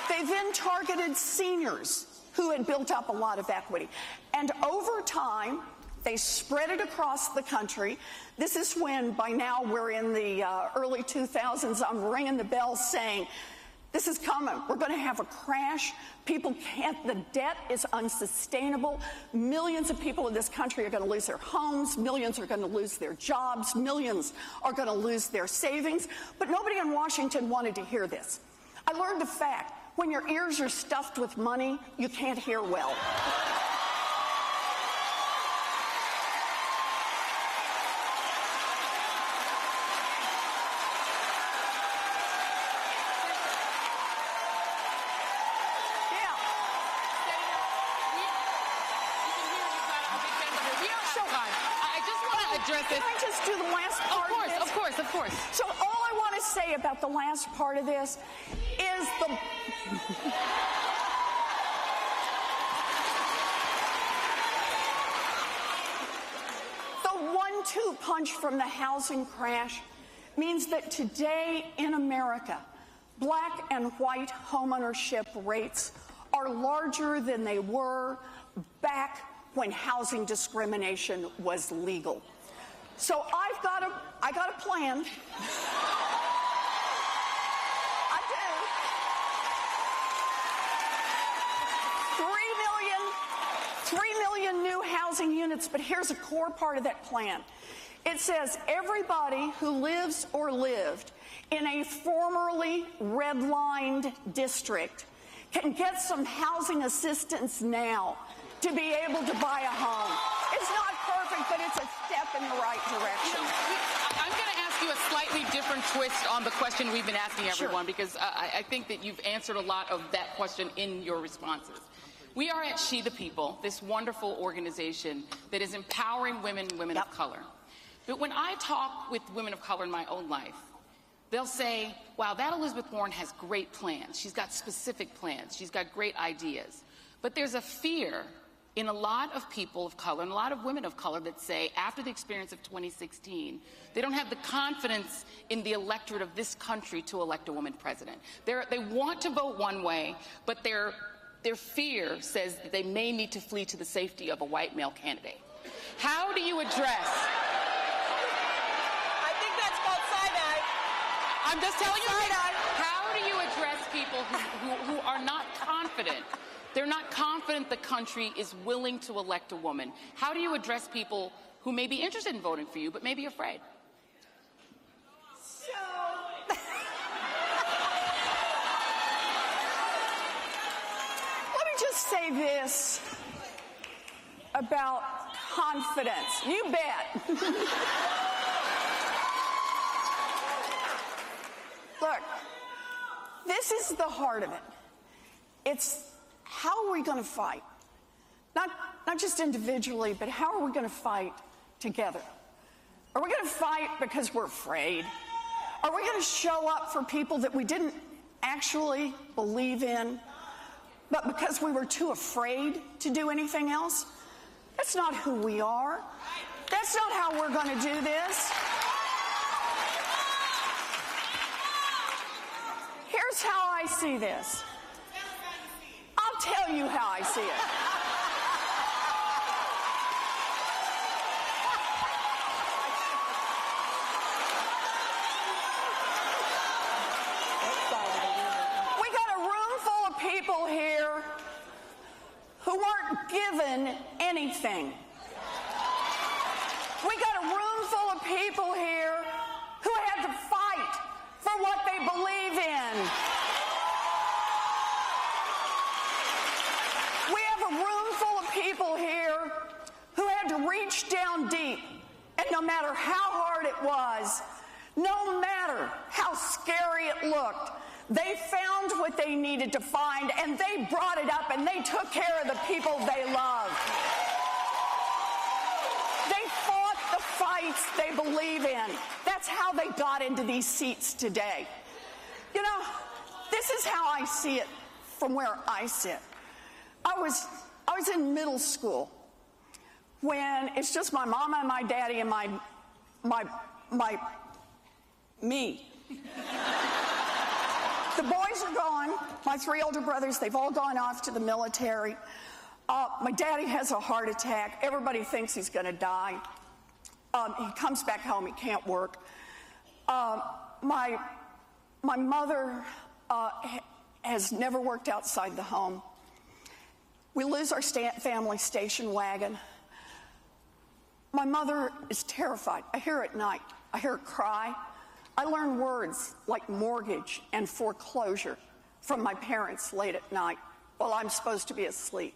They then targeted seniors who had built up a lot of equity. And over time, they spread it across the country. This is when, by now, we're in the early 2000s. I'm ringing the bell saying, this is coming. We're going to have a crash. People can't, the debt is unsustainable. Millions of people in this country are going to lose their homes. Millions are going to lose their jobs. Millions are going to lose their savings. But nobody in Washington wanted to hear this. I learned a fact. When your ears are stuffed with money, you can't hear well. Can I just do the last part of this? Of course. So all I want to say about the last part of this is the one-two punch from the housing crash means that today in America, black and white homeownership rates are larger than they were back when housing discrimination was legal. So I got a plan. I do. 3 million new housing units, but here's a core part of that plan. It says everybody who lives or lived in a formerly redlined district can get some housing assistance now to be able to buy a home. It's not perfect, but it's a step in the right direction. I'm going to ask you a slightly different twist on the question we've been asking everyone, because I think that you've answered a lot of that question in your responses. We are at She the People, this wonderful organization that is empowering women and women of color. But when I talk with women of color in my own life, they'll say, wow, that Elizabeth Warren has great plans. She's got specific plans. She's got great ideas. But there's a fear in a lot of people of color and a lot of women of color that say, after the experience of 2016, they don't have the confidence in the electorate of this country to elect a woman president. They want to vote one way, but their fear says that they may need to flee to the safety of a white male candidate. How do you address? I think that's called side-eye. I'm just telling you, how do you address people who are not confident? They're not confident the country is willing to elect a woman. How do you address people who may be interested in voting for you, but may be afraid? So, let me just say this about confidence. You bet. Look, this is the heart of it. It's how are we going to fight? Not just individually, but how are we going to fight together? Are we going to fight because we're afraid? Are we going to show up for people that we didn't actually believe in, but because we were too afraid to do anything else? That's not who we are. That's not how we're going to do this. Here's how I see this. I'll tell you how I see it. We got a room full of people here who weren't given anything. We got a room full of people here who had to fight for what they believe in. We have a room full of people here who had to reach down deep, and no matter how hard it was, no matter how scary it looked, they found what they needed to find, and they brought it up, and they took care of the people they loved. They fought the fights they believe in. That's how they got into these seats today. You know, this is how I see it from where I sit. I was in middle school when it's just my mama and my daddy and me. The boys are gone. My 3 older brothers, they've all gone off to the military. My daddy has a heart attack. Everybody thinks he's going to die. He comes back home. He can't work. My mother has never worked outside the home. We lose our family station wagon. My mother is terrified. I hear her at night. I hear her cry. I learn words like mortgage and foreclosure from my parents late at night while I'm supposed to be asleep.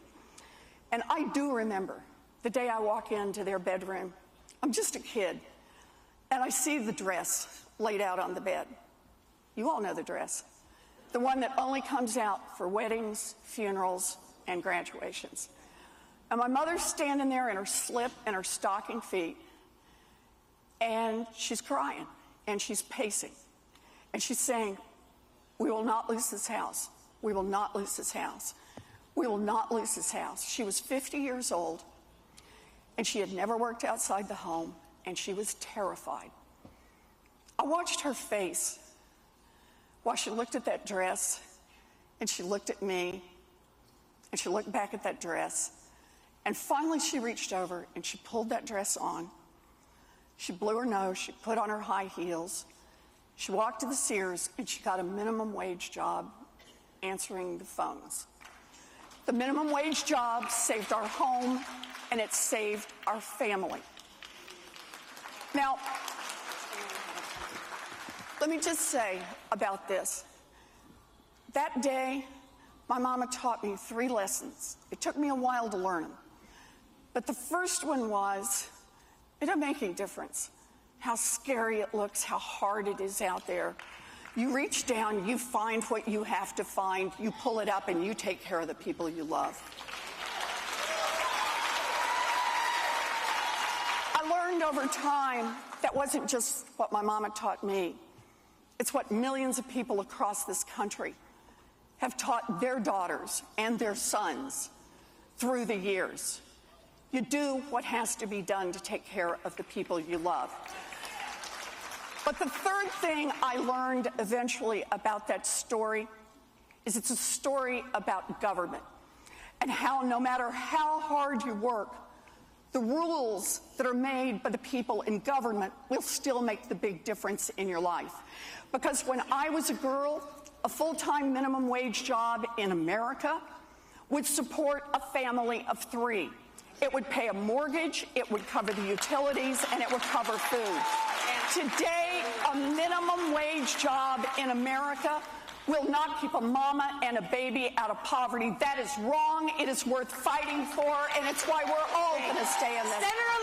And I do remember the day I walk into their bedroom. I'm just a kid, and I see the dress laid out on the bed. You all know the dress. The one that only comes out for weddings, funerals, and graduations. And my mother's standing there in her slip and her stocking feet, and she's crying, and she's pacing, and she's saying, "We will not lose this house. We will not lose this house. We will not lose this house." She was 50 years old, and she had never worked outside the home, and she was terrified. I watched her face while she looked at that dress, and she looked at me, and she looked back at that dress, and finally she reached over and she pulled that dress on. She blew her nose, she put on her high heels, she walked to the Sears, and she got a minimum wage job answering the phones. The minimum wage job saved our home, and it saved our family. Now, let me just say about this. That day, my mama taught me 3 lessons. It took me a while to learn them. But the first one was, it doesn't make any difference how scary it looks, how hard it is out there. You reach down, you find what you have to find, you pull it up, and you take care of the people you love. I learned over time that wasn't just what my mama taught me. It's what millions of people across this country have taught their daughters and their sons through the years. You do what has to be done to take care of the people you love. But the third thing I learned eventually about that story is it's a story about government and how no matter how hard you work, the rules that are made by the people in government will still make the big difference in your life. Because when I was a girl, a full-time minimum wage job in America would support a family of 3. It would pay a mortgage, it would cover the utilities, and it would cover food. Today, a minimum wage job in America will not keep a mama and a baby out of poverty. That is wrong. It is worth fighting for, and it's why we're all going to stay in this. Senator